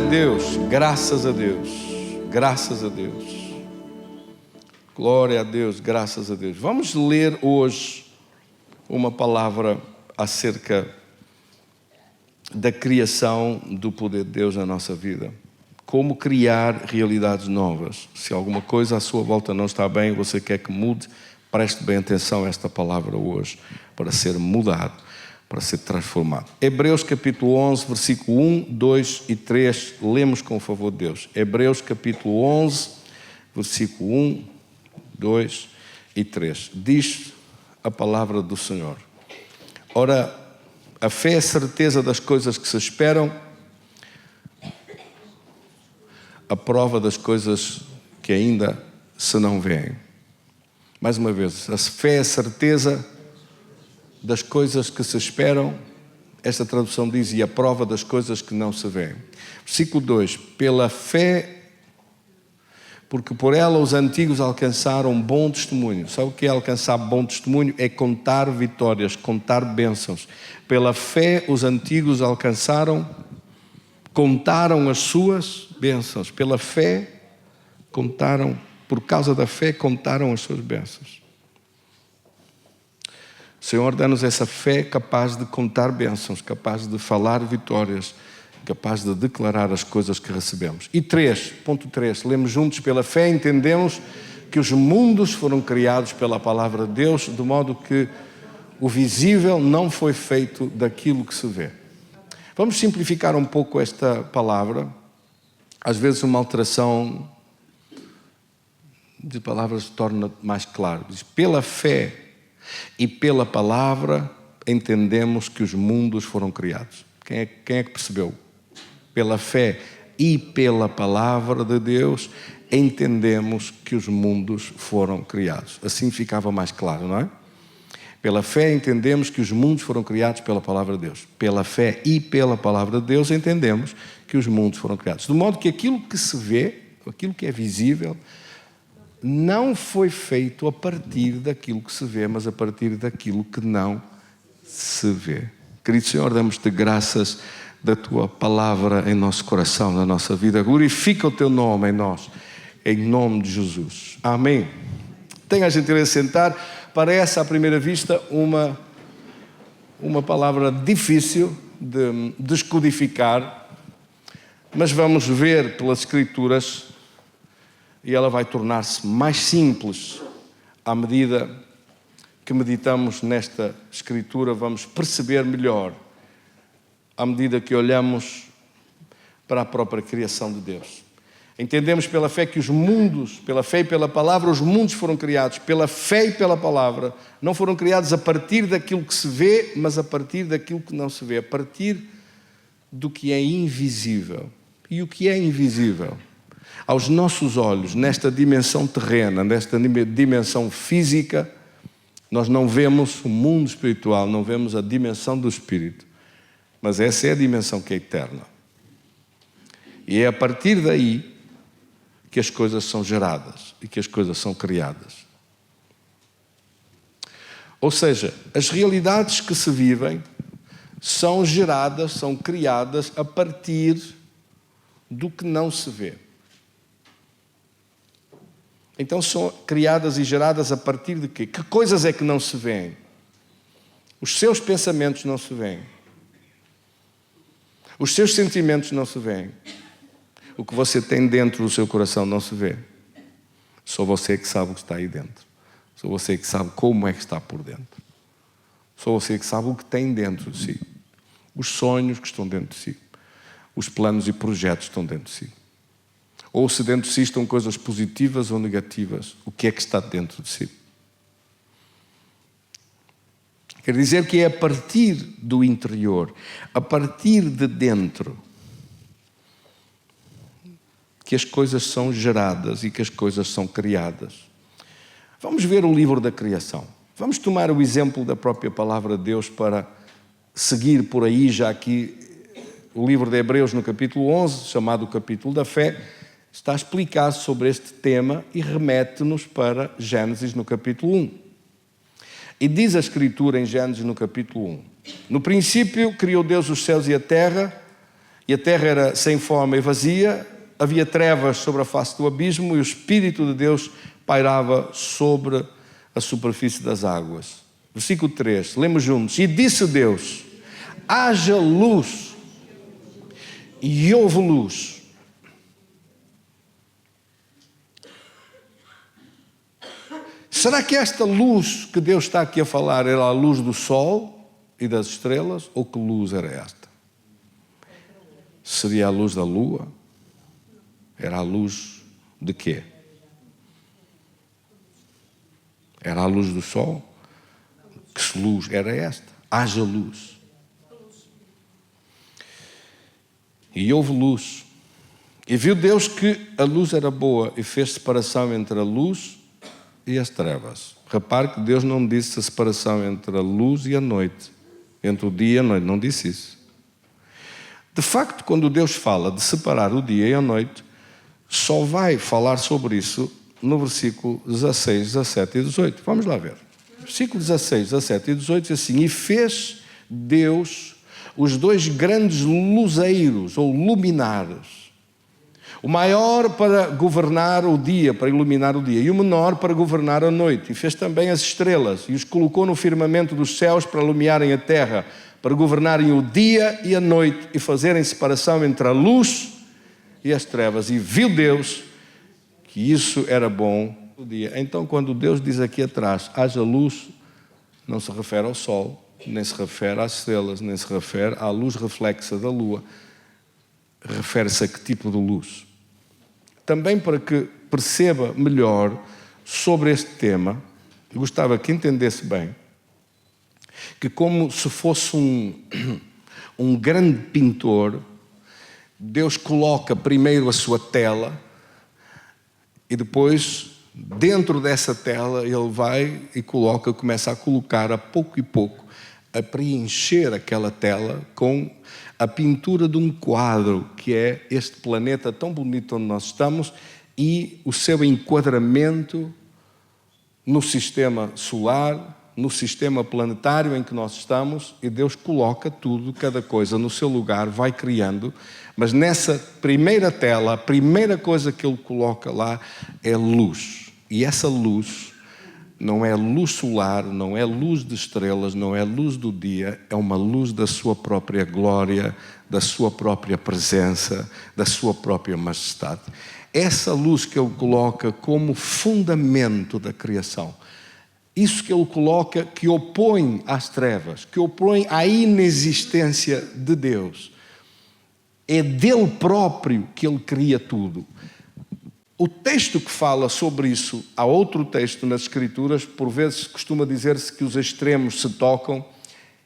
Deus, graças a Deus, graças a Deus. Glória a Deus, graças a Deus. Vamos ler hoje uma palavra acerca da criação do poder de Deus na nossa vida. Como criar realidades novas. Se alguma coisa à sua volta não está bem, você quer que mude, preste bem atenção a esta palavra hoje, para ser mudado, para ser transformado. Hebreus capítulo 11, versículo 1, 2 e 3, lemos com o favor de Deus. Hebreus capítulo 11, versículo 1, 2 e 3. Diz a palavra do Senhor. Ora, a fé é a certeza das coisas que se esperam, a prova das coisas que ainda se não veem. Mais uma vez, a fé é a certeza das coisas que se esperam, esta tradução diz, e a prova das coisas que não se veem. Versículo 2, pela fé, porque por ela os antigos alcançaram bom testemunho. Sabe o que é alcançar bom testemunho? É contar vitórias, contar bênçãos. Pela fé os antigos contaram as suas bênçãos. Pela fé contaram, por causa da fé contaram as suas bênçãos. O Senhor dá-nos essa fé capaz de contar bênçãos, capaz de falar vitórias, capaz de declarar as coisas que recebemos. E 3, ponto 3, lemos juntos, pela fé entendemos que os mundos foram criados pela palavra de Deus, de modo que o visível não foi feito daquilo que se vê. Vamos simplificar um pouco esta palavra. Às vezes uma alteração de palavras torna mais claro. Diz, pela fé e pela palavra entendemos que os mundos foram criados. Quem é que percebeu? Pela fé e pela palavra de Deus entendemos que os mundos foram criados. Assim ficava mais claro, não é? Pela fé entendemos que os mundos foram criados pela palavra de Deus. Pela fé e pela palavra de Deus entendemos que os mundos foram criados. De modo que aquilo que se vê, aquilo que é visível, não foi feito a partir daquilo que se vê, mas a partir daquilo que não se vê. Querido Senhor, damos-te graças da Tua palavra em nosso coração, na nossa vida. Glorifica o Teu nome em nós, em nome de Jesus. Amém. Tenha a gentileza de sentar. Parece, à primeira vista, uma palavra difícil de descodificar, mas vamos ver pelas Escrituras e ela vai tornar-se mais simples à medida que meditamos nesta Escritura, vamos perceber melhor à medida que olhamos para a própria criação de Deus. Entendemos pela fé que os mundos, pela fé e pela palavra, os mundos foram criados. Pela fé e pela palavra, não foram criados a partir daquilo que se vê, mas a partir daquilo que não se vê, a partir do que é invisível. E o que é invisível? Aos nossos olhos, nesta dimensão terrena, nesta dimensão física, nós não vemos o mundo espiritual, não vemos a dimensão do Espírito. Mas essa é a dimensão que é eterna. E é a partir daí que as coisas são geradas e que as coisas são criadas. Ou seja, as realidades que se vivem são geradas, são criadas a partir do que não se vê. Então são criadas e geradas a partir de quê? Que coisas é que não se veem? Os seus pensamentos não se veem. Os seus sentimentos não se veem. O que você tem dentro do seu coração não se vê. Só você que sabe o que está aí dentro. Só você que sabe como é que está por dentro. Só você que sabe o que tem dentro de si. Os sonhos que estão dentro de si. Os planos e projetos que estão dentro de si. Ou se dentro de si estão coisas positivas ou negativas. O que é que está dentro de si? Quer dizer que é a partir do interior, a partir de dentro, que as coisas são geradas e que as coisas são criadas. Vamos ver o livro da criação. Vamos tomar o exemplo da própria palavra de Deus para seguir por aí, já aqui o livro de Hebreus no capítulo 11, chamado o capítulo da fé, está a explicar sobre este tema e remete-nos para Gênesis no capítulo 1. E diz a Escritura em Gênesis no capítulo 1, no princípio criou Deus os céus e a terra, e a terra era sem forma e vazia, havia trevas sobre a face do abismo e o Espírito de Deus pairava sobre a superfície das águas. Versículo 3, lemos juntos. E disse Deus: haja luz, e houve luz. Será que esta luz que Deus está aqui a falar era a luz do sol e das estrelas? Ou que luz era esta? Seria a luz da lua? Era a luz de quê? Era a luz do sol? Que luz era esta? Haja luz. E houve luz. E viu Deus que a luz era boa e fez separação entre a luz e as trevas. Repare que Deus não disse a separação entre a luz e a noite, entre o dia e a noite, não disse isso. De facto, quando Deus fala de separar o dia e a noite, só vai falar sobre isso no versículo 16, 17 e 18. Vamos lá ver. Versículo 16, 17 e 18 diz assim: e fez Deus os dois grandes luzeiros, ou luminares, o maior para governar o dia, para iluminar o dia, e o menor para governar a noite. E fez também as estrelas, e os colocou no firmamento dos céus para iluminarem a terra, para governarem o dia e a noite, e fazerem separação entre a luz e as trevas. E viu Deus que isso era bom o dia. Então, quando Deus diz aqui atrás, haja luz, não se refere ao sol, nem se refere às estrelas, nem se refere à luz reflexa da lua. Refere-se a que tipo de luz? Também para que perceba melhor sobre este tema, eu gostava que entendesse bem que, como se fosse um grande pintor, Deus coloca primeiro a sua tela e depois, dentro dessa tela, Ele vai e começa a colocar a pouco e pouco, a preencher aquela tela com a pintura de um quadro, que é este planeta tão bonito onde nós estamos e o seu enquadramento no sistema solar, no sistema planetário em que nós estamos, e Deus coloca tudo, cada coisa no seu lugar, vai criando, mas nessa primeira tela, a primeira coisa que Ele coloca lá é luz. E essa luz não é luz solar, não é luz de estrelas, não é luz do dia, é uma luz da sua própria glória, da sua própria presença, da sua própria majestade. Essa luz que Ele coloca como fundamento da criação, isso que Ele coloca, que opõe às trevas, que opõe à inexistência de Deus, é dele próprio que Ele cria tudo. O texto que fala sobre isso, há outro texto nas Escrituras, por vezes costuma dizer-se que os extremos se tocam,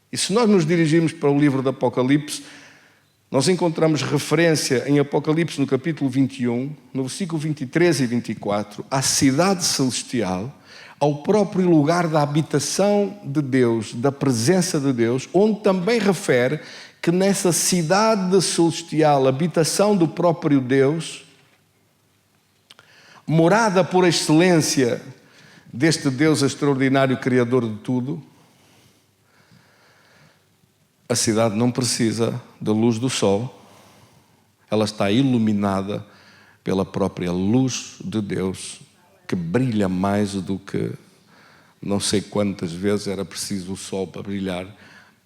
e se nós nos dirigirmos para o livro do Apocalipse, nós encontramos referência em Apocalipse no capítulo 21, no versículo 23 e 24, à cidade celestial, ao próprio lugar da habitação de Deus, da presença de Deus, onde também refere que nessa cidade celestial, habitação do próprio Deus, morada por excelência deste Deus extraordinário, Criador de tudo, a cidade não precisa da luz do sol, ela está iluminada pela própria luz de Deus, que brilha mais do que não sei quantas vezes era preciso o sol para brilhar,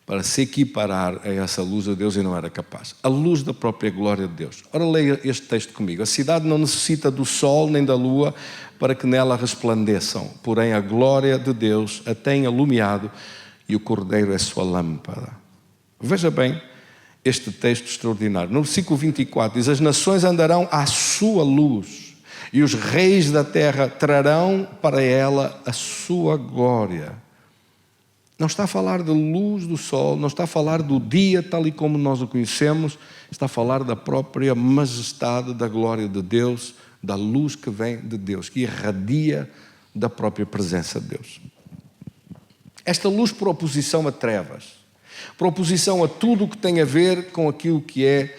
para se equiparar a essa luz de Deus, e não era capaz. A luz da própria glória de Deus. Ora, leia este texto comigo. A cidade não necessita do sol nem da lua para que nela resplandeçam, porém a glória de Deus a tem alumiado e o Cordeiro é sua lâmpada. Veja bem este texto extraordinário. No versículo 24 diz: as nações andarão à sua luz e os reis da terra trarão para ela a sua glória. Não está a falar da luz do sol, não está a falar do dia tal e como nós o conhecemos, está a falar da própria majestade, da glória de Deus, da luz que vem de Deus, que irradia da própria presença de Deus. Esta luz por oposição a trevas, por oposição a tudo o que tem a ver com aquilo que é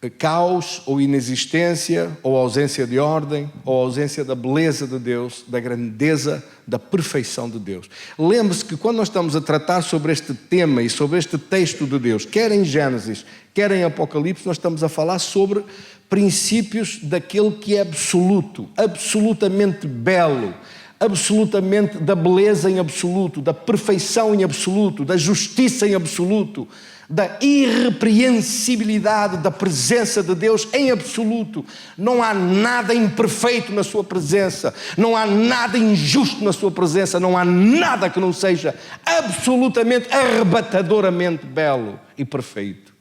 caos ou inexistência ou ausência de ordem ou ausência da beleza de Deus, da grandeza, da perfeição de Deus. Lembre-se que quando nós estamos a tratar sobre este tema e sobre este texto de Deus, quer em Gênesis, quer em Apocalipse, nós estamos a falar sobre princípios daquele que é absoluto, absolutamente belo, absolutamente da beleza em absoluto, da perfeição em absoluto, da justiça em absoluto, da irrepreensibilidade da presença de Deus em absoluto. Não há nada imperfeito na sua presença, não há nada injusto na sua presença, não há nada que não seja absolutamente, arrebatadoramente belo e perfeito.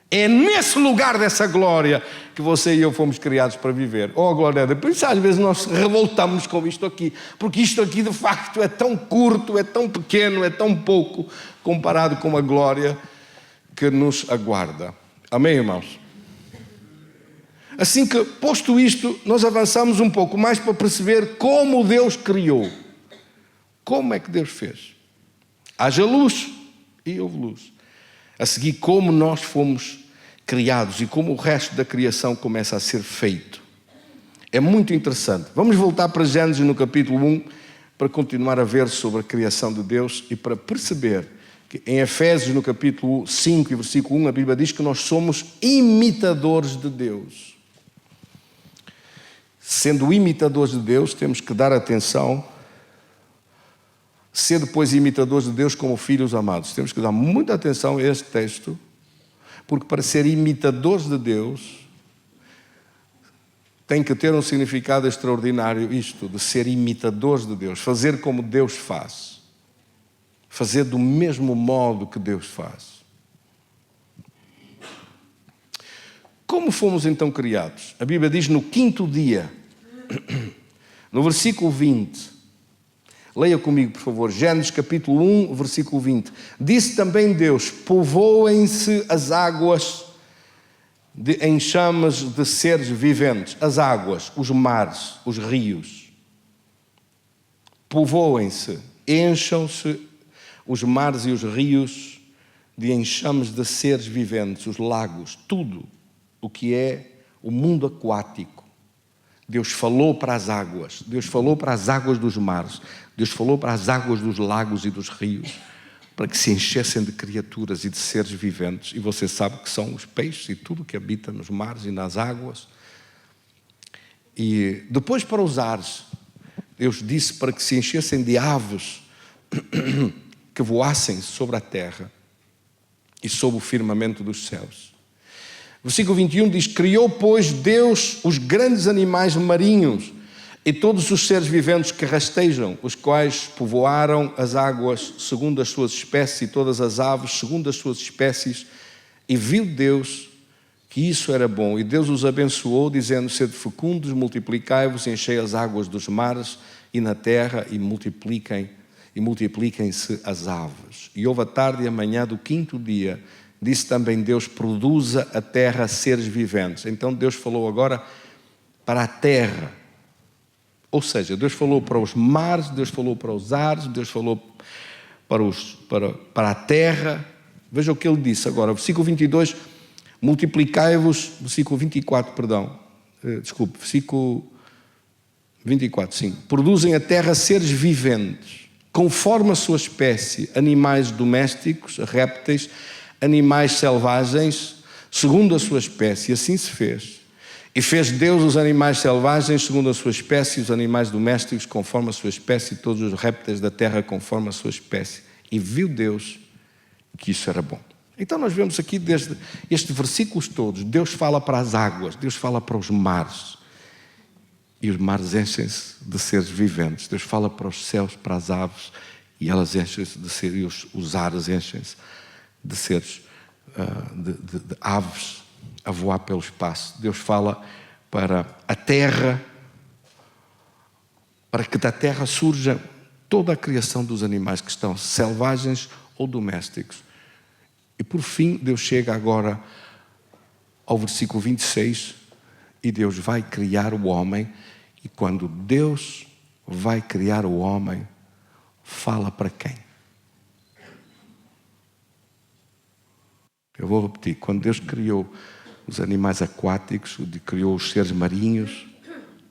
É nesse lugar dessa glória que você e eu fomos criados para viver. Oh, glória a Deus. Por isso às vezes nós revoltamos com isto aqui, porque isto aqui de facto é tão curto, é tão pequeno, é tão pouco comparado com a glória que nos aguarda. Amém, irmãos? Assim que, posto isto, nós avançamos um pouco mais para perceber como Deus criou. Como é que Deus fez? Haja luz e houve luz. A seguir, como nós fomos criados e como o resto da criação começa a ser feito. É muito interessante. Vamos voltar para Gênesis no capítulo 1 para continuar a ver sobre a criação de Deus e para perceber que em Efésios, no capítulo 5 e versículo 1, a Bíblia diz que nós somos imitadores de Deus. Sendo imitadores de Deus, temos que dar atenção, ser depois imitadores de Deus como filhos amados. Temos que dar muita atenção a este texto, porque para ser imitadores de Deus, tem que ter um significado extraordinário isto, de ser imitadores de Deus, fazer como Deus faz. Fazer do mesmo modo que Deus faz. Como fomos então criados? A Bíblia diz no quinto dia, no versículo 20, leia comigo por favor, Gênesis capítulo 1, versículo 20. Disse também Deus, povoem-se as águas em chamas de seres viventes, as águas, os mares, os rios. Povoem-se, encham-se os mares e os rios de enxames de seres viventes, os lagos, tudo o que é o mundo aquático. Deus falou para as águas, Deus falou para as águas dos mares, Deus falou para as águas dos lagos e dos rios, para que se enchessem de criaturas e de seres viventes. E você sabe que são os peixes e tudo que habita nos mares e nas águas. E depois para os ares, Deus disse para que se enchessem de aves que voassem sobre a terra e sobre o firmamento dos céus. Versículo 21 diz, criou, pois, Deus os grandes animais marinhos e todos os seres viventes que rastejam, os quais povoaram as águas segundo as suas espécies e todas as aves segundo as suas espécies. E viu Deus que isso era bom. E Deus os abençoou, dizendo, sede fecundos, multiplicai-vos, enchei as águas dos mares e na terra e multipliquem-se as aves. E houve a tarde e a manhã do quinto dia, disse também Deus, produza a terra seres viventes. Então Deus falou agora para a terra. Ou seja, Deus falou para os mares, Deus falou para os ares, Deus falou para a terra. Veja o que ele disse agora, versículo 22, multiplicai-vos, versículo 24, perdão, versículo 24, sim. Produzem a terra seres viventes, conforme a sua espécie, animais domésticos, répteis, animais selvagens, segundo a sua espécie. Assim se fez. E fez Deus os animais selvagens segundo a sua espécie, os animais domésticos conforme a sua espécie, e todos os répteis da terra conforme a sua espécie. E viu Deus que isso era bom. Então nós vemos aqui desde estes versículos todos, Deus fala para as águas, Deus fala para os mares. E os mares enchem-se de seres viventes. Deus fala para os céus, para as aves, e elas enchem-se de seres, os ares enchem-se de seres, de aves a voar pelo espaço. Deus fala para a terra, para que da terra surja toda a criação dos animais que estão selvagens ou domésticos. E por fim, Deus chega agora ao versículo 26, e Deus vai criar o homem, e quando Deus vai criar o homem, fala para quem? Eu vou repetir, quando Deus criou os animais aquáticos, criou os seres marinhos,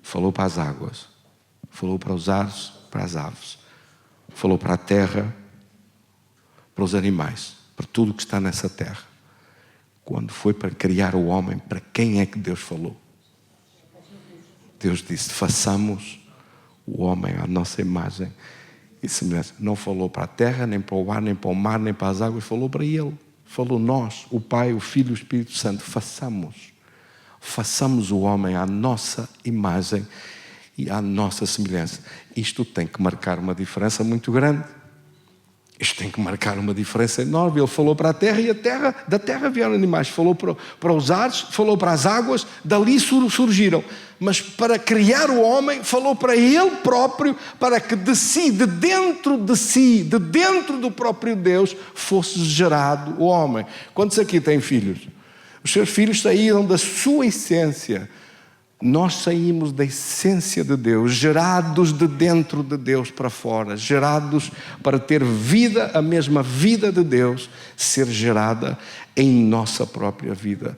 falou para as águas, falou para os ares, para as aves, falou para a terra, para os animais, para tudo que está nessa terra. Quando foi para criar o homem, para quem é que Deus falou? Deus disse: façamos o homem à nossa imagem e semelhança. Não falou para a terra, nem para o ar, nem para o mar, nem para as águas, falou para Ele. Falou nós, o Pai, o Filho e o Espírito Santo. Façamos o homem à nossa imagem e à nossa semelhança. Isto tem que marcar uma diferença muito grande. Isto tem que marcar uma diferença enorme. Ele falou para a terra e da terra vieram animais. Falou para os ares, falou para as águas, dali surgiram. Mas para criar o homem, falou para Ele próprio, para que de dentro do próprio Deus, fosse gerado o homem. Quantos aqui têm filhos? Os seus filhos saíram da sua essência. Nós saímos da essência de Deus, gerados de dentro de Deus para fora, gerados para ter vida, a mesma vida de Deus, ser gerada em nossa própria vida.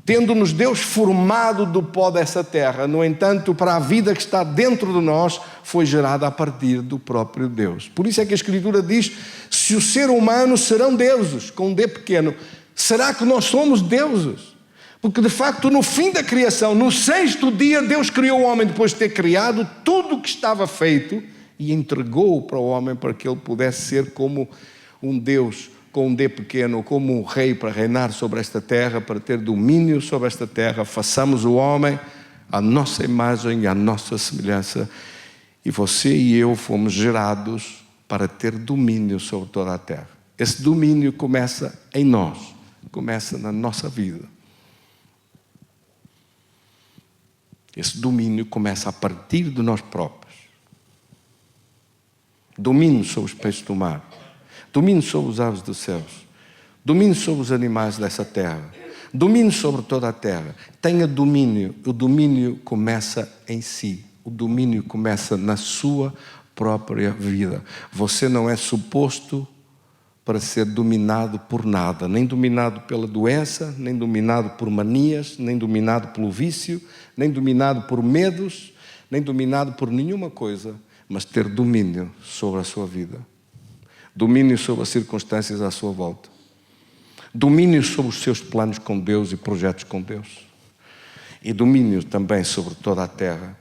Tendo-nos Deus formado do pó dessa terra, no entanto, para a vida que está dentro de nós, foi gerada a partir do próprio Deus. Por isso é que a Escritura diz: se o ser humano serão deuses, com um D pequeno, será que nós somos deuses? Porque de facto no fim da criação, no 6º dia, Deus criou o homem depois de ter criado tudo o que estava feito e entregou-o para o homem para que ele pudesse ser como um Deus com um D pequeno, como um rei para reinar sobre esta terra, para ter domínio sobre esta terra. Façamos o homem à nossa imagem e à nossa semelhança. E você e eu fomos gerados para ter domínio sobre toda a terra. Esse domínio começa em nós, começa na nossa vida. Esse domínio começa a partir de nós próprios. Domínio sobre os peixes do mar. Domínio sobre os aves dos céus. Domínio sobre os animais dessa terra. Domínio sobre toda a terra. Tenha domínio. O domínio começa em si. O domínio começa na sua própria vida. Você não é suposto para ser dominado por nada, nem dominado pela doença, nem dominado por manias, nem dominado pelo vício, nem dominado por medos, nem dominado por nenhuma coisa, mas ter domínio sobre a sua vida, domínio sobre as circunstâncias à sua volta, domínio sobre os seus planos com Deus e projetos com Deus, e domínio também sobre toda a terra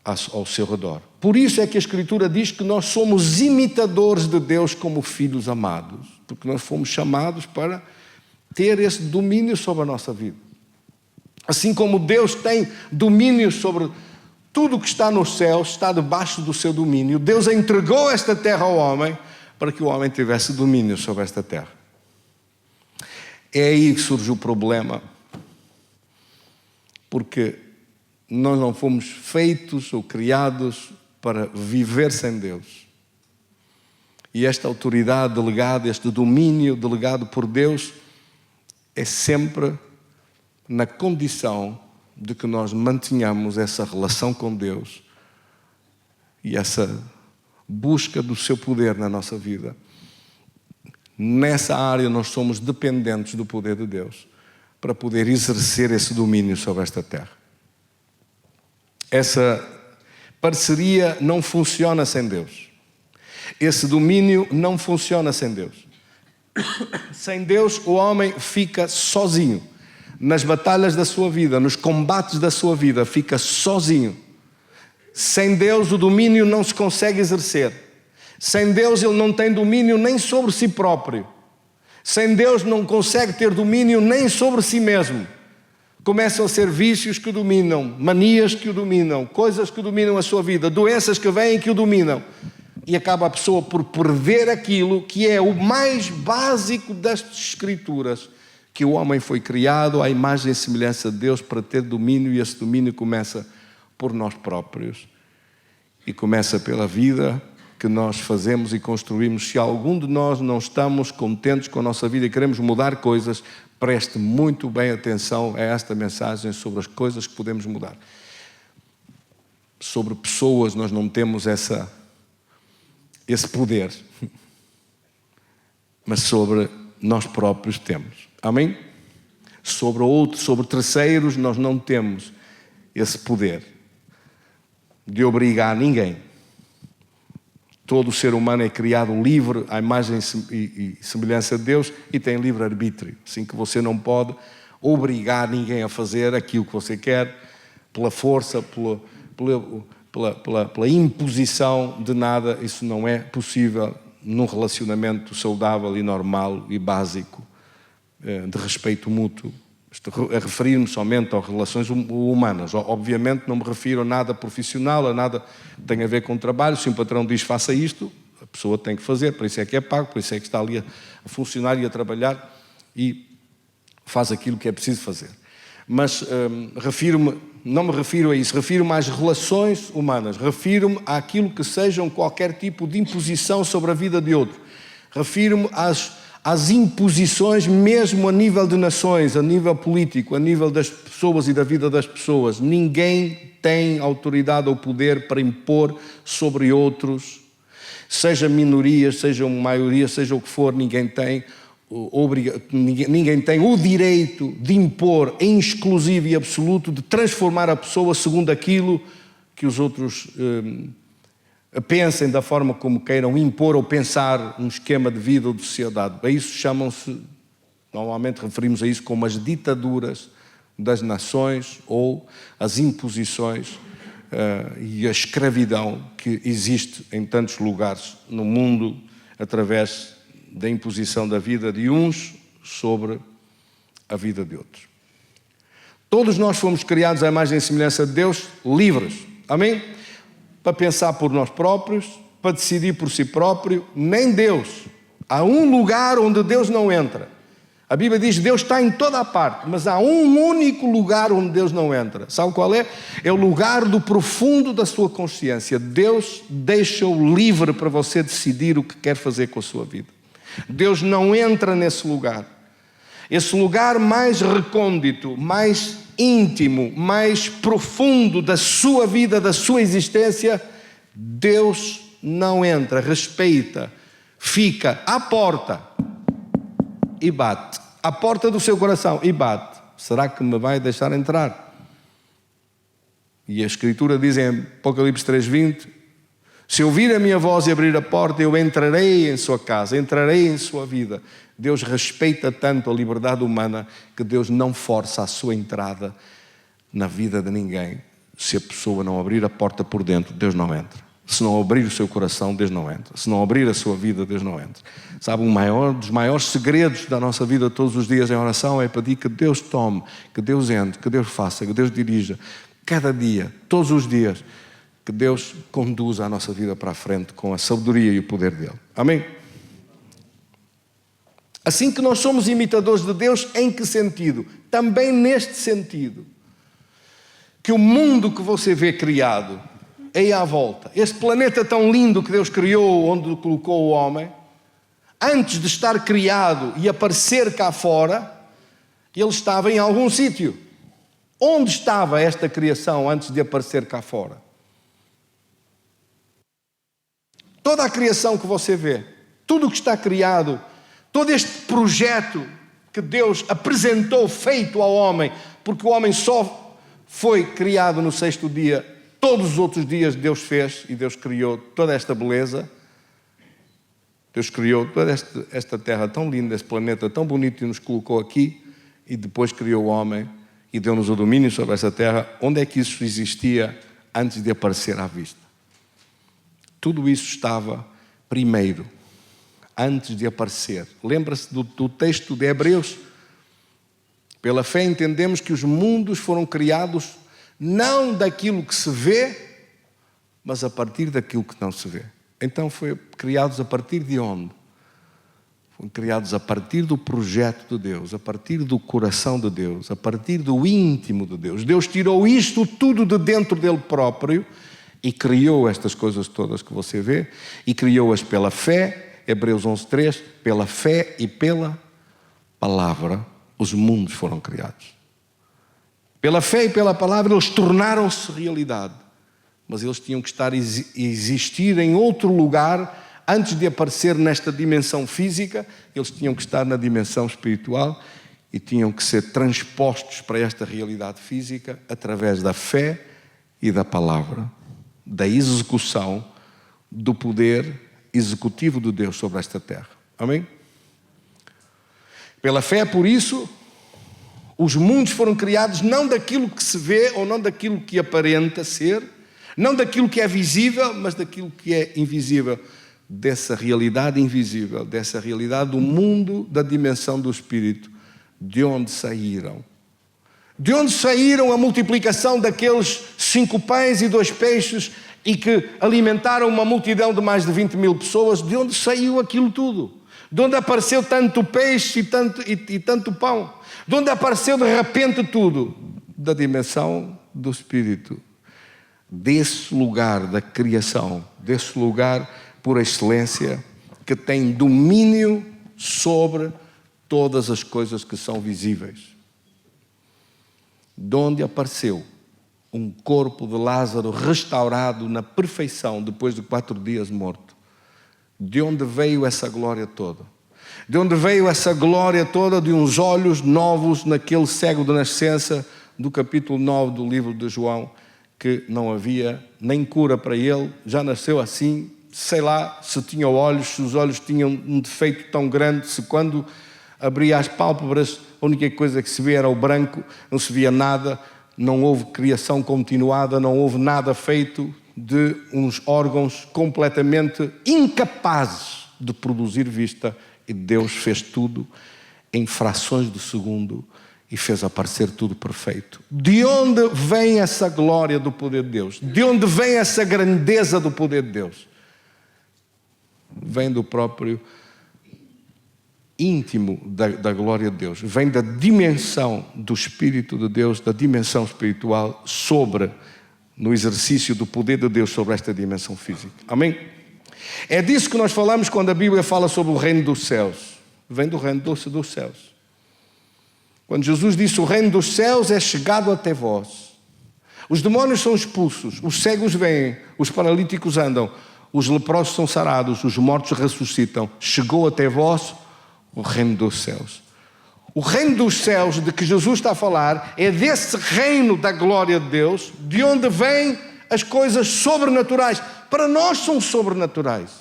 ao seu redor. Por isso é que a Escritura diz que nós somos imitadores de Deus como filhos amados, porque nós fomos chamados para ter esse domínio sobre a nossa vida. Assim como Deus tem domínio sobre tudo o que está nos céus, está debaixo do seu domínio, Deus entregou esta terra ao homem para que o homem tivesse domínio sobre esta terra. É aí que surge o problema, porque nós não fomos feitos ou criados para viver sem Deus. E esta autoridade delegada, este domínio delegado por Deus, é sempre na condição de que nós mantenhamos essa relação com Deus e essa busca do seu poder na nossa vida. Nessa área nós somos dependentes do poder de Deus para poder exercer esse domínio sobre esta terra. Essa parceria não funciona sem Deus. Esse domínio não funciona sem Deus. Sem Deus, o homem fica sozinho. Nas batalhas da sua vida, nos combates da sua vida, fica sozinho. Sem Deus, o domínio não se consegue exercer. Sem Deus, ele não tem domínio nem sobre si próprio. Sem Deus, não consegue ter domínio nem sobre si mesmo. Começam a ser vícios que o dominam, manias que o dominam, coisas que dominam a sua vida, doenças que vêm que o dominam. E acaba a pessoa por perder aquilo que é o mais básico das Escrituras, que o homem foi criado à imagem e semelhança de Deus para ter domínio, e esse domínio começa por nós próprios. E começa pela vida que nós fazemos e construímos. Se algum de nós não estamos contentes com a nossa vida e queremos mudar coisas, preste muito bem atenção a esta mensagem sobre as coisas que podemos mudar. Sobre pessoas nós não temos esse poder, mas sobre nós próprios temos. Amém? Sobre outros, sobre terceiros, nós não temos esse poder de obrigar ninguém. Todo ser humano é criado livre à imagem e semelhança de Deus e tem livre-arbítrio. Assim que você não pode obrigar ninguém a fazer aquilo que você quer, pela força, pela imposição de nada. Isso não é possível num relacionamento saudável e normal e básico de respeito mútuo. A referir-me somente às relações humanas. Obviamente não me refiro a nada profissional, a nada que tenha a ver com trabalho. Se um patrão diz faça isto, a pessoa tem que fazer, por isso é que é pago, por isso é que está ali a funcionar e a trabalhar e faz aquilo que é preciso fazer. Mas não me refiro a isso, refiro-me às relações humanas, refiro-me àquilo que sejam qualquer tipo de imposição sobre a vida de outro, refiro-me às imposições mesmo a nível de nações, a nível político, a nível das pessoas e da vida das pessoas. Ninguém tem autoridade ou poder para impor sobre outros, seja minorias, seja maioria, seja o que for, ninguém tem o direito de impor em exclusivo e absoluto, de transformar a pessoa segundo aquilo que os outros pensem, da forma como queiram impor ou pensar um esquema de vida ou de sociedade. A isso chamam-se, normalmente referimos a isso como as ditaduras das nações ou as imposições e a escravidão que existe em tantos lugares no mundo através da imposição da vida de uns sobre a vida de outros. Todos nós fomos criados à imagem e semelhança de Deus, livres. Amém? Para pensar por nós próprios, para decidir por si próprio, nem Deus. Há um lugar onde Deus não entra. A Bíblia diz que Deus está em toda a parte, mas há um único lugar onde Deus não entra. Sabe qual é? É o lugar do profundo da sua consciência. Deus deixa-o livre para você decidir o que quer fazer com a sua vida. Deus não entra nesse lugar. Esse lugar mais recôndito, mais íntimo, mais profundo da sua vida, da sua existência, Deus não entra, respeita, fica à porta e bate. À porta do seu coração e bate. Será que me vai deixar entrar? E a Escritura diz em Apocalipse 3:20, se ouvir a minha voz e abrir a porta, eu entrarei em sua casa, entrarei em sua vida. Deus respeita tanto a liberdade humana que Deus não força a sua entrada na vida de ninguém. Se a pessoa não abrir a porta por dentro, Deus não entra. Se não abrir o seu coração, Deus não entra. Se não abrir a sua vida, Deus não entra. Sabe, dos maiores segredos da nossa vida todos os dias em oração é pedir que Deus tome, que Deus entre, que Deus faça, que Deus dirija. Cada dia, todos os dias, que Deus conduza a nossa vida para a frente com a sabedoria e o poder dEle. Amém? Assim que nós somos imitadores de Deus, em que sentido? Também neste sentido. Que o mundo que você vê criado aí à volta, este planeta tão lindo que Deus criou, onde colocou o homem, antes de estar criado e aparecer cá fora, ele estava em algum sítio. Onde estava esta criação antes de aparecer cá fora? Toda a criação que você vê, tudo o que está criado, todo este projeto que Deus apresentou, feito ao homem, porque o homem só foi criado no sexto dia, todos os outros dias Deus fez e Deus criou toda esta beleza. Deus criou toda esta terra tão linda, este planeta tão bonito e nos colocou aqui, e depois criou o homem e deu-nos o domínio sobre essa terra. Onde é que isso existia antes de aparecer à vista? Tudo isso estava primeiro, antes de aparecer. Lembra-se do texto de Hebreus? Pela fé entendemos que os mundos foram criados não daquilo que se vê, mas a partir daquilo que não se vê. Então foram criados a partir de onde? Foram criados a partir do projeto de Deus, a partir do coração de Deus, a partir do íntimo de Deus. Deus tirou isto tudo de dentro dele próprio e criou estas coisas todas que você vê, e criou-as pela fé. Hebreus 11:3, pela fé e pela palavra os mundos foram criados. Pela fé e pela palavra eles tornaram-se realidade, mas eles tinham que existir em outro lugar antes de aparecer nesta dimensão física. Eles tinham que estar na dimensão espiritual, e tinham que ser transpostos para esta realidade física através da fé e da palavra, da execução do poder executivo de Deus sobre esta terra. Amém? Pela fé, por isso, os mundos foram criados não daquilo que se vê ou não daquilo que aparenta ser, não daquilo que é visível, mas daquilo que é invisível, dessa realidade invisível, dessa realidade do mundo, da dimensão do Espírito, de onde saíram. De onde saíram a multiplicação daqueles 5 pães e 2 peixes e que alimentaram uma multidão de mais de 20.000 pessoas? De onde saiu aquilo tudo? De onde apareceu tanto peixe e tanto pão? De onde apareceu de repente tudo? Da dimensão do Espírito. Desse lugar da criação, desse lugar por excelência, que tem domínio sobre todas as coisas que são visíveis. De onde apareceu um corpo de Lázaro restaurado na perfeição depois de 4 dias morto. De onde veio essa glória toda? De onde veio essa glória toda de uns olhos novos naquele cego de nascença do capítulo 9 do livro de João, que não havia nem cura para ele, já nasceu assim, sei lá se tinha olhos, se os olhos tinham um defeito tão grande, se quando abria as pálpebras a única coisa que se via era o branco, não se via nada, não houve criação continuada, não houve nada feito, de uns órgãos completamente incapazes de produzir vista, e Deus fez tudo em frações de segundo e fez aparecer tudo perfeito. De onde vem essa glória do poder de Deus? De onde vem essa grandeza do poder de Deus? Vem do próprio íntimo da glória de Deus, vem da dimensão do Espírito de Deus, da dimensão espiritual no exercício do poder de Deus sobre esta dimensão física. Amém? É disso que nós falamos quando a Bíblia fala sobre o reino dos céus. Vem do reino dos céus. Quando Jesus disse o reino dos céus é chegado até vós. Os demónios são expulsos, os cegos vêm, os paralíticos andam, os leprosos são sarados, os mortos ressuscitam. Chegou até vós o reino dos céus. O reino dos céus de que Jesus está a falar é desse reino da glória de Deus, de onde vêm as coisas sobrenaturais. Para nós são sobrenaturais.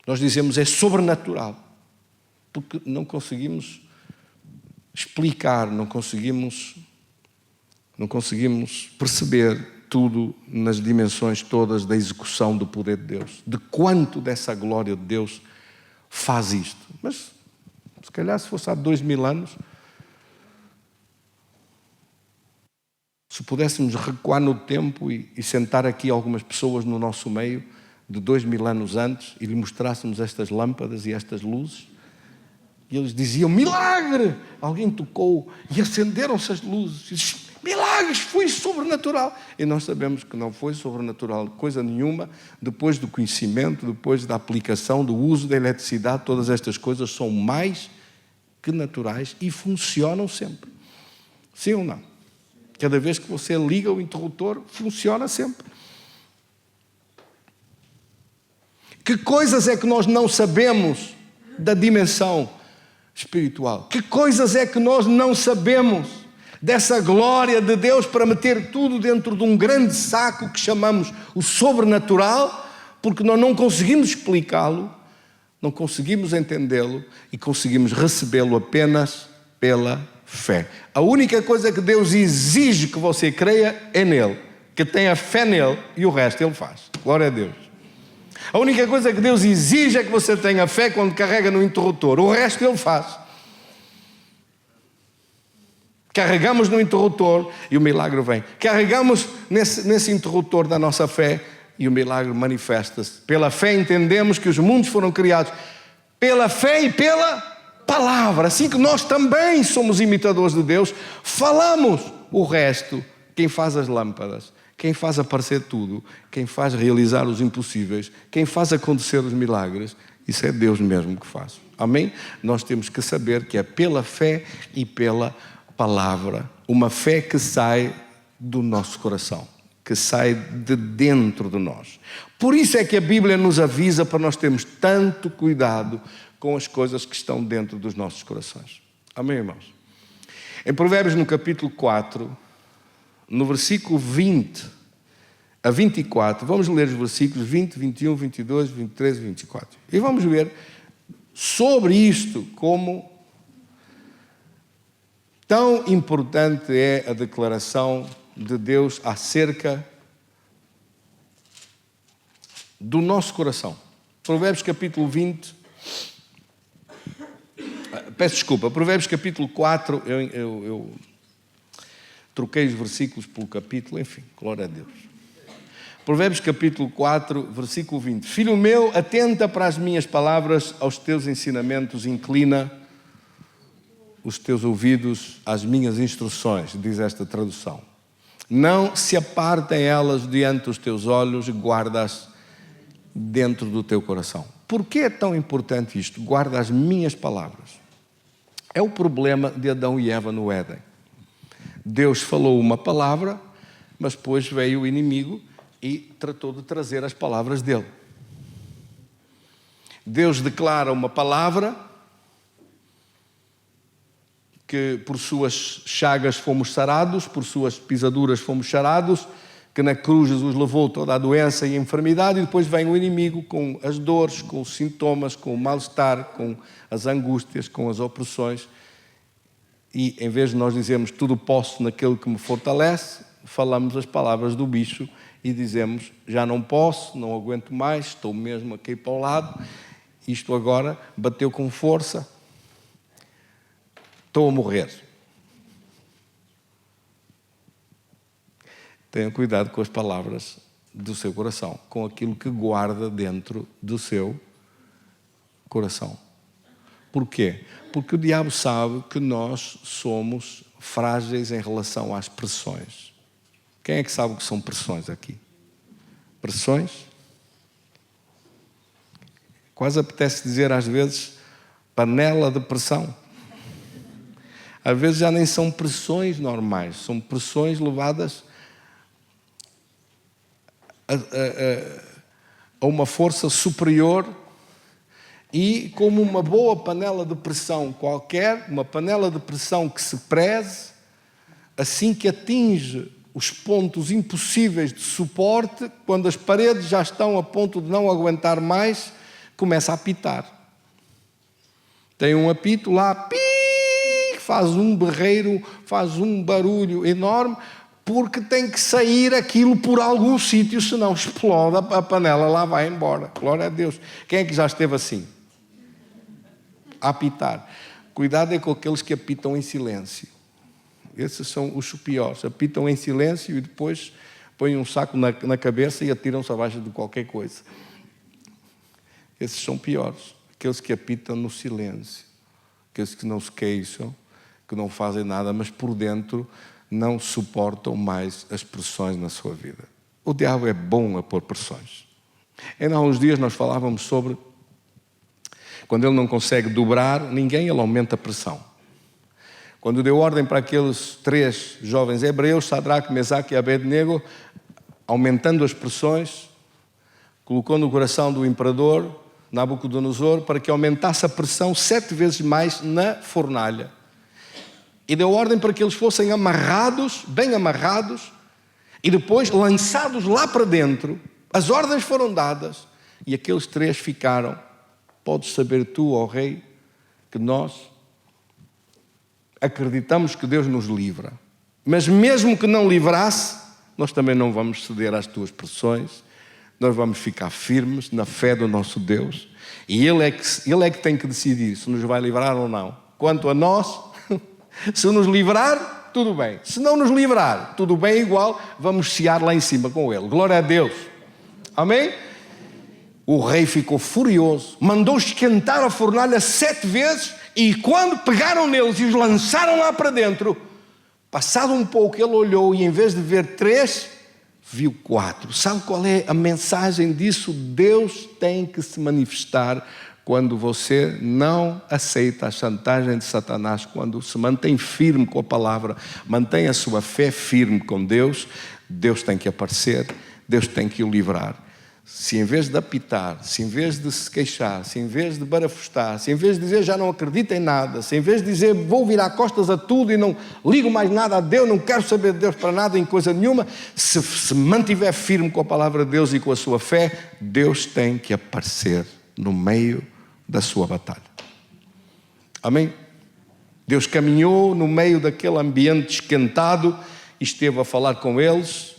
Nós dizemos é sobrenatural, porque não conseguimos explicar, não conseguimos perceber tudo nas dimensões todas da execução do poder de Deus, de quanto dessa glória de Deus faz isto. Mas se calhar se fosse há 2000 anos, se pudéssemos recuar no tempo e sentar aqui algumas pessoas no nosso meio de 2000 anos antes e lhe mostrássemos estas lâmpadas e estas luzes, e eles diziam, milagre! Alguém tocou e acenderam-se as luzes. Milagres, foi sobrenatural. E nós sabemos que não foi sobrenatural coisa nenhuma. Depois do conhecimento, depois da aplicação, do uso da eletricidade, todas estas coisas são mais que naturais e funcionam sempre. Sim ou não? Cada vez que você liga o interruptor, funciona sempre. Que coisas é que nós não sabemos da dimensão espiritual? Que coisas é que nós não sabemos dessa glória de Deus para meter tudo dentro de um grande saco que chamamos o sobrenatural, porque nós não conseguimos explicá-lo, não conseguimos entendê-lo e conseguimos recebê-lo apenas pela fé. A única coisa que Deus exige que você creia é nele, que tenha fé nele, e o resto ele faz. Glória a Deus. A única coisa que Deus exige é que você tenha fé quando carrega no interruptor. O resto ele faz. Carregamos no interruptor e o milagre vem. Carregamos nesse interruptor da nossa fé e o milagre manifesta-se. Pela fé entendemos que os mundos foram criados pela fé e pela palavra. Assim que nós também somos imitadores de Deus, falamos o resto. Quem faz as lâmpadas, quem faz aparecer tudo, quem faz realizar os impossíveis, quem faz acontecer os milagres, isso é Deus mesmo que faz. Amém? Nós temos que saber que é pela fé e pela palavra, uma fé que sai do nosso coração, que sai de dentro de nós. Por isso é que a Bíblia nos avisa para nós termos tanto cuidado com as coisas que estão dentro dos nossos corações. Amém, irmãos? Em Provérbios, no capítulo 4, no versículo 20 a 24, vamos ler os versículos 20, 21, 22, 23 e 24. E vamos ver sobre isto, como tão importante é a declaração de Deus acerca do nosso coração. Provérbios capítulo 20, peço desculpa, Provérbios capítulo 4, eu troquei os versículos pelo capítulo, enfim, glória a Deus. Provérbios capítulo 4, versículo 20. Filho meu, atenta para as minhas palavras, aos teus ensinamentos, inclina os teus ouvidos às minhas instruções, diz esta tradução. Não se apartem elas diante dos teus olhos, guarda-as dentro do teu coração. Por que é tão importante isto? Guarda as minhas palavras. É o problema de Adão e Eva no Éden. Deus falou uma palavra, mas depois veio o inimigo e tratou de trazer as palavras dele. Deus declara uma palavra, que por suas chagas fomos sarados, por suas pisaduras fomos sarados, que na cruz Jesus levou toda a doença e a enfermidade, e depois vem o inimigo com as dores, com os sintomas, com o mal-estar, com as angústias, com as opressões. E em vez de nós dizermos tudo posso naquele que me fortalece, falamos as palavras do bicho e dizemos já não posso, não aguento mais, estou mesmo a cair para o lado, isto agora bateu com força, estou a morrer. Tenha cuidado com as palavras do seu coração, com aquilo que guarda dentro do seu coração. Porquê? Porque o diabo sabe que nós somos frágeis em relação às pressões. Quem é que sabe o que são pressões aqui? Pressões? Quase apetece dizer às vezes panela de pressão. Às vezes já nem são pressões normais, são pressões levadas a uma força superior, e como uma boa panela de pressão qualquer, uma panela de pressão que se preze, assim que atinge os pontos impossíveis de suporte, quando as paredes já estão a ponto de não aguentar mais, começa a apitar. Tem um apito lá, pi, faz um berreiro, faz um barulho enorme, porque tem que sair aquilo por algum sítio, senão explode, a panela lá vai embora. Glória a Deus. Quem é que já esteve assim? A apitar. Cuidado é com aqueles que apitam em silêncio. Esses são os piores. Apitam em silêncio e depois põem um saco na cabeça e atiram-se abaixo de qualquer coisa. Esses são piores. Aqueles que apitam no silêncio. Aqueles que não se queixam, que não fazem nada, mas por dentro não suportam mais as pressões na sua vida. O diabo é bom a pôr pressões. Ainda há uns dias nós falávamos sobre quando ele não consegue dobrar ninguém, ele aumenta a pressão. Quando deu ordem para aqueles 3 jovens hebreus, Sadraque, Mesaque e Abednego, aumentando as pressões, colocou no coração do imperador Nabucodonosor para que aumentasse a pressão 7 vezes mais na fornalha. E deu ordem para que eles fossem amarrados, bem amarrados, e depois lançados lá para dentro. As ordens foram dadas e aqueles 3 ficaram. Podes saber tu, ó rei, que nós acreditamos que Deus nos livra. Mas mesmo que não livrasse, nós também não vamos ceder às tuas pressões. Nós vamos ficar firmes na fé do nosso Deus. E Ele é que tem que decidir se nos vai livrar ou não. Quanto a nós, se nos livrar, tudo bem. Se não nos livrar, tudo bem igual, vamos cear lá em cima com Ele. Glória a Deus. Amém? O rei ficou furioso, mandou esquentar a fornalha 7 vezes, e quando pegaram neles e os lançaram lá para dentro, passado um pouco ele olhou e em vez de ver 3, viu 4. Sabe qual é a mensagem disso? Deus tem que se manifestar quando você não aceita a chantagem de Satanás, quando se mantém firme com a palavra, mantém a sua fé firme com Deus, Deus tem que aparecer, Deus tem que o livrar. se em vez de apitar, se em vez de se queixar, se em vez de barafustar, se em vez de dizer já não acredito em nada, se em vez de dizer vou virar costas a tudo e não ligo mais nada a Deus, não quero saber de Deus para nada em coisa nenhuma, se mantiver firme com a palavra de Deus e com a sua fé, Deus tem que aparecer no meio da sua batalha. Amém? Deus caminhou no meio daquele ambiente esquentado e esteve a falar com eles.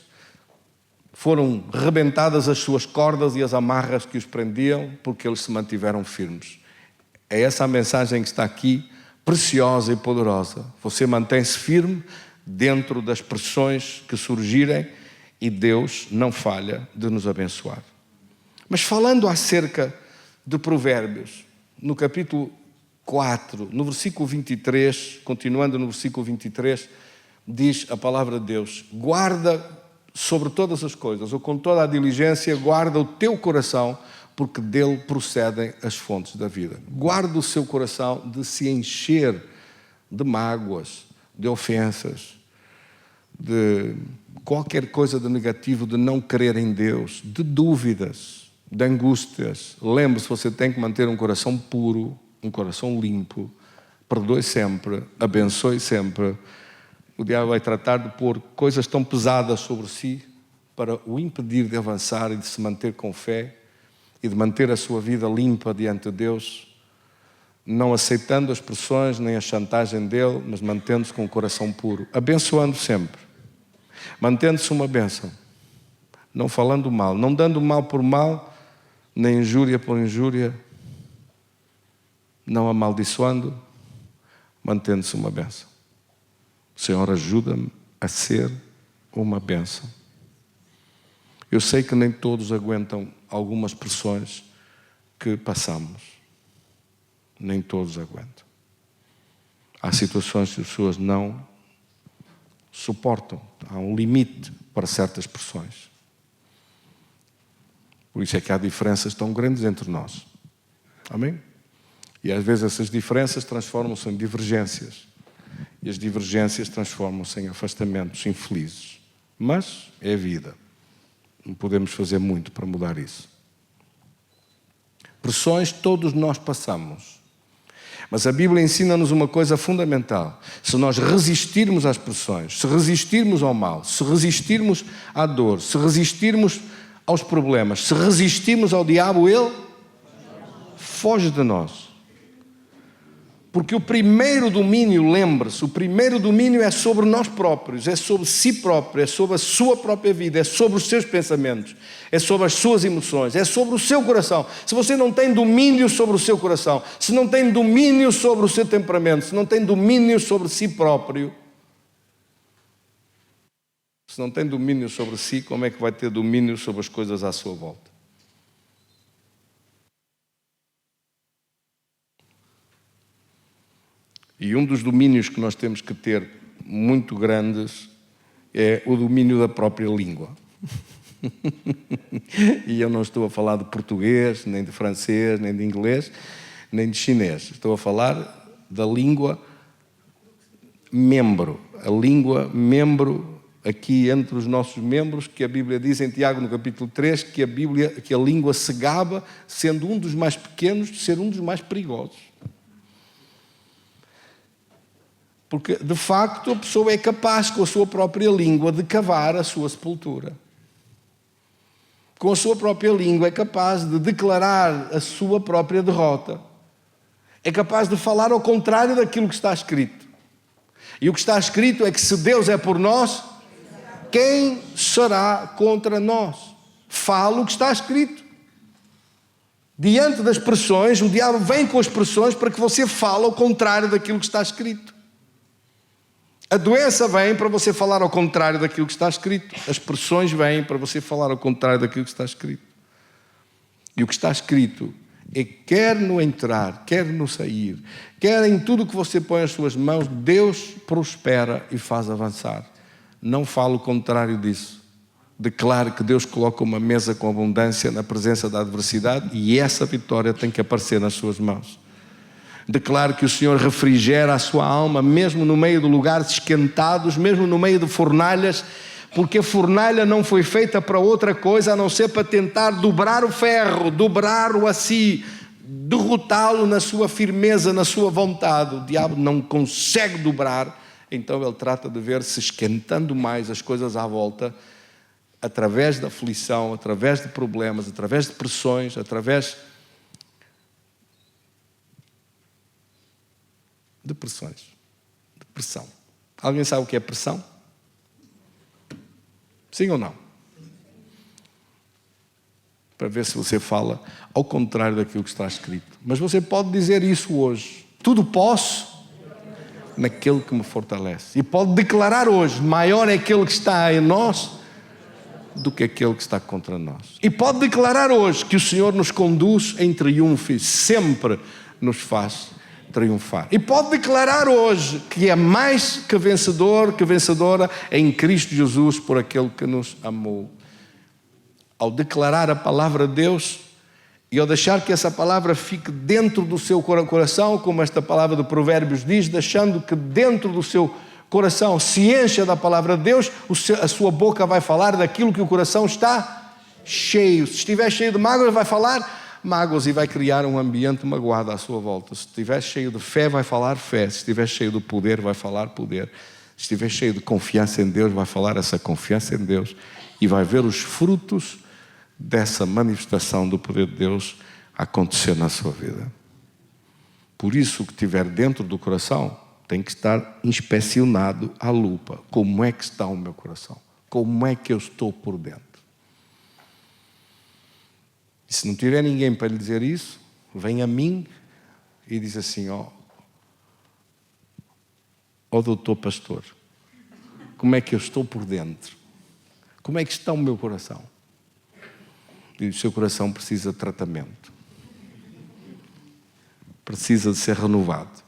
Foram rebentadas as suas cordas e as amarras que os prendiam, porque eles se mantiveram firmes. É essa a mensagem que está aqui, preciosa e poderosa. Você mantém-se firme dentro das pressões que surgirem e Deus não falha de nos abençoar. Mas falando acerca de Provérbios, no capítulo 4, no versículo 23, continuando no versículo 23, diz a palavra de Deus: guarda sobre todas as coisas, ou com toda a diligência, guarda o teu coração, porque dele procedem as fontes da vida. Guarda o seu coração de se encher de mágoas, de ofensas, de qualquer coisa de negativo, de não crer em Deus, de dúvidas, de angústias. Lembre-se, você tem que manter um coração puro, um coração limpo, perdoe sempre, abençoe sempre. O diabo vai tratar de pôr coisas tão pesadas sobre si para o impedir de avançar e de se manter com fé e de manter a sua vida limpa diante de Deus, não aceitando as pressões nem a chantagem dele, mas mantendo-se com o coração puro, abençoando sempre, mantendo-se uma bênção, não falando mal, não dando mal por mal, nem injúria por injúria, não amaldiçoando, mantendo-se uma bênção. Senhor, ajuda-me a ser uma bênção. Eu sei que nem todos aguentam algumas pressões que passamos. Nem todos aguentam. Há situações que as pessoas não suportam. Há um limite para certas pressões. Por isso é que há diferenças tão grandes entre nós. Amém? E às vezes essas diferenças transformam-se em divergências. E as divergências transformam-se em afastamentos infelizes. Mas é a vida. Não podemos fazer muito para mudar isso. Pressões todos nós passamos. Mas a Bíblia ensina-nos uma coisa fundamental. Se nós resistirmos às pressões, se resistirmos ao mal, se resistirmos à dor, se resistirmos aos problemas, se resistirmos ao diabo, ele foge de nós. Porque o primeiro domínio, lembre-se, o primeiro domínio é sobre nós próprios, é sobre si próprio, é sobre a sua própria vida, é sobre os seus pensamentos, é sobre as suas emoções, é sobre o seu coração. Se você não tem domínio sobre o seu coração, se não tem domínio sobre o seu temperamento, se não tem domínio sobre si próprio, se não tem domínio sobre si, como é que vai ter domínio sobre as coisas à sua volta? E um dos domínios que nós temos que ter muito grandes é o domínio da própria língua. E eu não estou a falar de português, nem de francês, nem de inglês, nem de chinês. Estou a falar da língua membro. A língua membro aqui entre os nossos membros, que a Bíblia diz em Tiago, no capítulo 3, que a língua se gaba, sendo um dos mais pequenos, de ser um dos mais perigosos. Porque, de facto, a pessoa é capaz, com a sua própria língua, de cavar a sua sepultura. Com a sua própria língua é capaz de declarar a sua própria derrota. É capaz de falar ao contrário daquilo que está escrito. E o que está escrito é que se Deus é por nós, quem será contra nós? Fala o que está escrito. Diante das pressões, o diabo vem com as pressões para que você fale ao contrário daquilo que está escrito. A doença vem para você falar ao contrário daquilo que está escrito. As pressões vêm para você falar ao contrário daquilo que está escrito. E o que está escrito é quer no entrar, quer no sair, quer em tudo que você põe as suas mãos, Deus prospera e faz avançar. Não fale o contrário disso. Declare que Deus coloca uma mesa com abundância na presença da adversidade e essa vitória tem que aparecer nas suas mãos. Declare que o Senhor refrigera a sua alma, mesmo no meio de lugares esquentados, mesmo no meio de fornalhas, Porque a fornalha não foi feita para outra coisa a não ser para tentar dobrar o ferro, dobrar-o a si, derrotá-lo na sua firmeza, na sua vontade. O diabo não consegue dobrar, então ele trata de ver se esquentando mais as coisas à volta, através da aflição, através de problemas, através de pressões, através de pressões, de pressão. Alguém sabe o que é pressão? Sim ou não? Para ver se você fala ao contrário daquilo que está escrito. Mas você pode dizer isso hoje. Tudo posso naquele que me fortalece. E pode declarar hoje, maior é aquele que está em nós do que aquele que está contra nós. E pode declarar hoje que o Senhor nos conduz em triunfo e sempre nos faz triunfar. E pode declarar hoje que é mais que vencedor, que vencedora em Cristo Jesus por aquele que nos amou. Ao declarar a palavra de Deus e ao deixar que essa palavra fique dentro do seu coração, como esta palavra de Provérbios diz, deixando que dentro do seu coração se encha da palavra de Deus, a sua boca vai falar daquilo que o coração está cheio. Se estiver cheio de mágoas, vai falar mágoas e vai criar um ambiente magoado à sua volta. Se estiver cheio de fé, vai falar fé. Se estiver cheio de poder, vai falar poder. Se estiver cheio de confiança em Deus, vai falar essa confiança em Deus e vai ver os frutos dessa manifestação do poder de Deus acontecer na sua vida. Por isso, o que tiver dentro do coração tem que estar inspecionado à lupa. Como é que está o meu coração? Como é que eu estou por dentro? E se não tiver ninguém para lhe dizer isso, vem a mim e diz assim: ó doutor pastor, como é que eu estou por dentro? Como é que está o meu coração? E o seu coração precisa de tratamento. Precisa de ser renovado.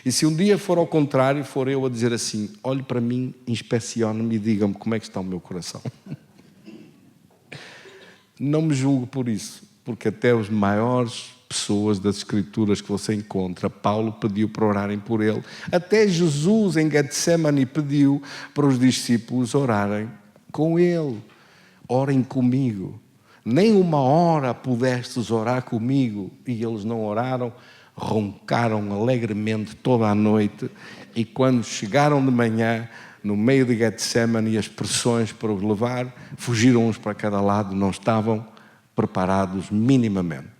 E se um dia for ao contrário, for eu a dizer assim: olhe para mim, inspecione-me e diga-me como é que está o meu coração. Não me julgue por isso, porque até as maiores pessoas das Escrituras que você encontra, Paulo pediu para orarem por ele. Até Jesus em Getsemane pediu para os discípulos orarem com ele. Orem comigo. Nem uma hora pudestes orar comigo. E eles não oraram, roncaram alegremente toda a noite. E quando chegaram de manhã, no meio de Getsemane, e as pressões para os levar, fugiram uns para cada lado, não estavam preparados minimamente.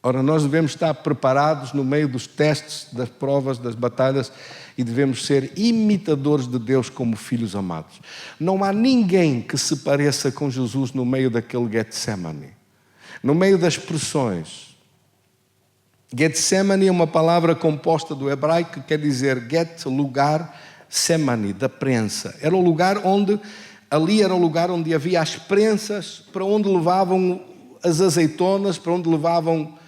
Ora, nós devemos estar preparados no meio dos testes, das provas, das batalhas, e devemos ser imitadores de Deus como filhos amados. Não há ninguém que se pareça com Jesus no meio daquele Getsemane, no meio das pressões. Getsemane é uma palavra composta do hebraico que quer dizer get, lugar, semani, da prensa. Era o lugar onde, ali era o lugar onde havia as prensas, para onde levavam as azeitonas, para onde levavam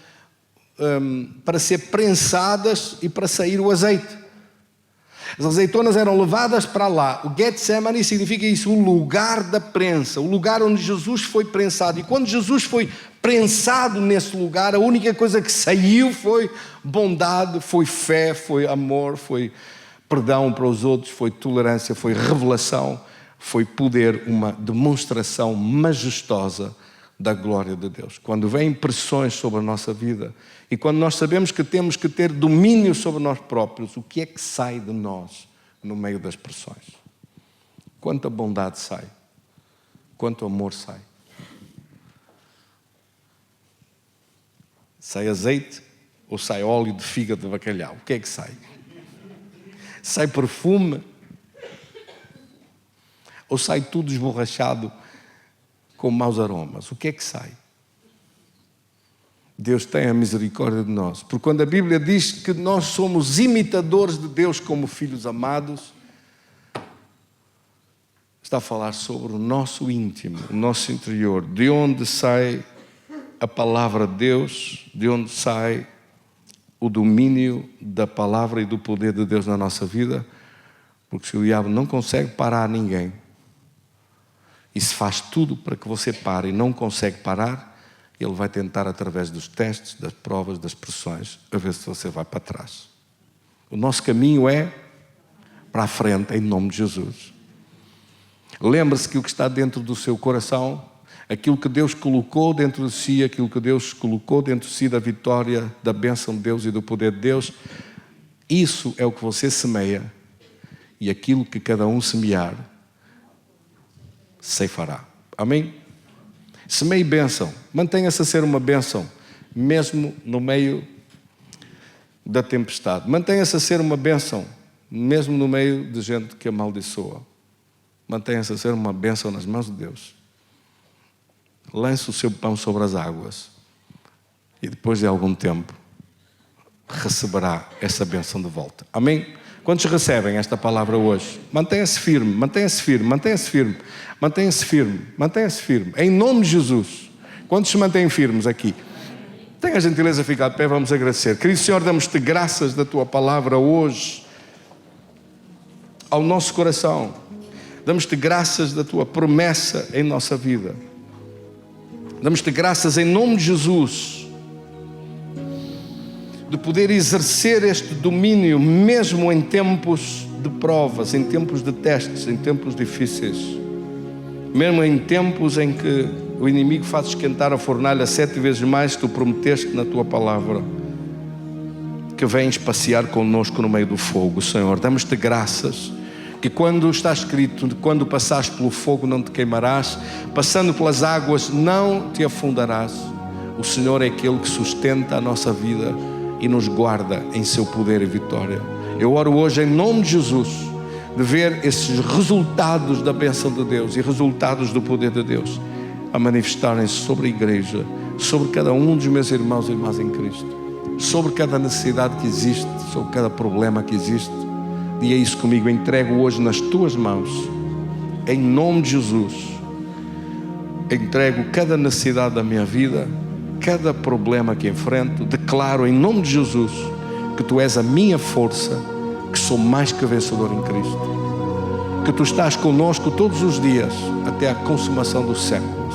para ser prensadas e para sair o azeite. As azeitonas eram levadas para lá. O Getsemane significa isso, o lugar da prensa, o lugar onde Jesus foi prensado. E quando Jesus foi prensado nesse lugar, a única coisa que saiu foi bondade, foi fé, foi amor, foi perdão para os outros, foi tolerância, foi revelação, foi poder, uma demonstração majestosa da glória de Deus. Quando vêm pressões sobre a nossa vida e quando nós sabemos que temos que ter domínio sobre nós próprios, o que é que sai de nós no meio das pressões? Quanta bondade sai? Quanto amor sai? Sai azeite ou sai óleo de fígado de bacalhau? O que é que sai? Sai perfume? Ou sai tudo esborrachado com maus aromas? O que é que sai? Deus tem a misericórdia de nós. Porque quando a Bíblia diz que nós somos imitadores de Deus como filhos amados, está a falar sobre o nosso íntimo, o nosso interior, de onde sai a palavra de Deus, de onde sai o domínio da palavra e do poder de Deus na nossa vida, porque se o diabo não consegue parar ninguém, e se faz tudo para que você pare e não consegue parar, ele vai tentar através dos testes, das provas, das pressões, a ver se você vai para trás. O nosso caminho é para a frente, em nome de Jesus. Lembre-se que o que está dentro do seu coração, aquilo que Deus colocou dentro de si, aquilo que Deus colocou dentro de si da vitória, da bênção de Deus e do poder de Deus, isso é o que você semeia, e aquilo que cada um semear, ceifará. Amém? Semeie bênção, mantenha-se a ser uma bênção, mesmo no meio da tempestade. Mantenha-se a ser uma bênção, mesmo no meio de gente que amaldiçoa. Mantenha-se a ser uma bênção nas mãos de Deus. Lance o seu pão sobre as águas e depois de algum tempo receberá essa bênção de volta. Amém? Quantos recebem esta palavra hoje? Mantenha-se firme, mantenha-se firme, mantenha-se firme, mantenha-se firme, mantenha-se firme. Em nome de Jesus. Quantos se mantêm firmes aqui? Tenha a gentileza de ficar de pé, vamos agradecer. Querido Senhor, damos-te graças da tua palavra hoje ao nosso coração. Damos-te graças da tua promessa em nossa vida. Damos-te graças em nome de Jesus de poder exercer este domínio mesmo em tempos de provas, em tempos de testes, em tempos difíceis, mesmo em tempos em que o inimigo faz esquentar a fornalha 7 vezes mais. Tu prometeste na tua palavra que vens passear connosco no meio do fogo. Senhor, damos-te graças que quando está escrito, quando passares pelo fogo não te queimarás, passando pelas águas não te afundarás. O Senhor é aquele que sustenta a nossa vida e nos guarda em seu poder e vitória. Eu oro hoje em nome de Jesus de ver esses resultados da bênção de Deus e resultados do poder de Deus a manifestarem-se sobre a igreja, sobre cada um dos meus irmãos e irmãs em Cristo, sobre cada necessidade que existe, sobre cada problema que existe. Diga isso comigo: entrego hoje nas tuas mãos, em nome de Jesus. Entrego cada necessidade da minha vida, cada problema que enfrento. Declaro em nome de Jesus que tu és a minha força, que sou mais que vencedor em Cristo, que tu estás conosco todos os dias até a consumação dos séculos,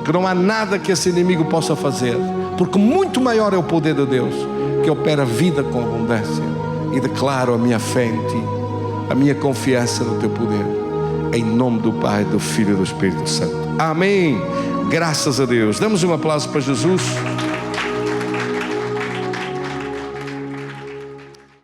que não há nada que esse inimigo possa fazer, porque muito maior é o poder de Deus que opera vida com abundância. E declaro a minha fé em ti, a minha confiança no teu poder, em nome do Pai, do Filho e do Espírito Santo. Amém. Graças a Deus. Damos um aplauso para Jesus.